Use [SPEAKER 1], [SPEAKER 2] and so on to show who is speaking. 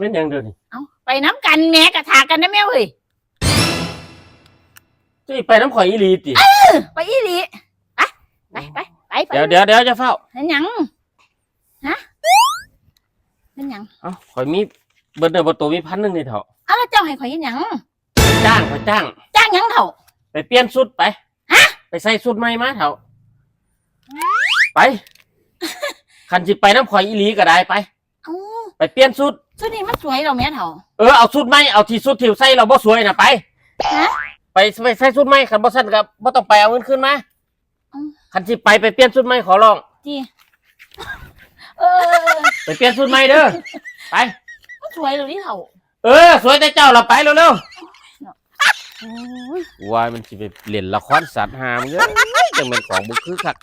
[SPEAKER 1] เป็นยังเดี๋ยวนี้
[SPEAKER 2] เอาไปน้ำกันแม่กระถากันได้แม่เว้ย
[SPEAKER 1] จะไปน้ำข่อยอีหลีติ
[SPEAKER 2] ไปอีหลีไป
[SPEAKER 1] เดี๋ยวจะเฝ้า
[SPEAKER 2] เป็นหยังฮะเป็นหยัง
[SPEAKER 1] เอ้าข่อยมีเบิดเนื้อบ่ตัวมี1,000นี่เถาะ
[SPEAKER 2] เอาแล้วเจ้าให้ข่อยเฮ็ดหยัง
[SPEAKER 1] จ้าง
[SPEAKER 2] จ้างหยังเถ่า
[SPEAKER 1] ไปเปลี่ยนชุดไป
[SPEAKER 2] ฮะ
[SPEAKER 1] ไปใส่ชุดใหม่มาเถาะไป คันสิไปน้ำข่อยอีหลีก็ได้ไป
[SPEAKER 2] เอ้า
[SPEAKER 1] ไปเปลี่ยนชุด
[SPEAKER 2] ชุดนี้มันสวยเราแม่เถ่า
[SPEAKER 1] เอาชุดใหม่เอาที่ชุดที่ใส่เราบ่สวยน่ะไป
[SPEAKER 2] ฮะ
[SPEAKER 1] ไปใส่ชุดใหม่คันบ่ซั่นก็บ่ต้องไปเอาเงินคืนมา
[SPEAKER 2] เอ้า
[SPEAKER 1] คันสิไปเปลี่ยนชุดใหม่ขอร้อง
[SPEAKER 2] จีเออ
[SPEAKER 1] ไปเปลี่ยนชุดใหม่เด้อไป
[SPEAKER 2] มันสวยเราดิเถ่า
[SPEAKER 1] สวยแต่เจ้าเราไปเร็วๆว่ามันสิไปเล่นละครสัตว์หามเด้อจังเป็นของบ่คือคัก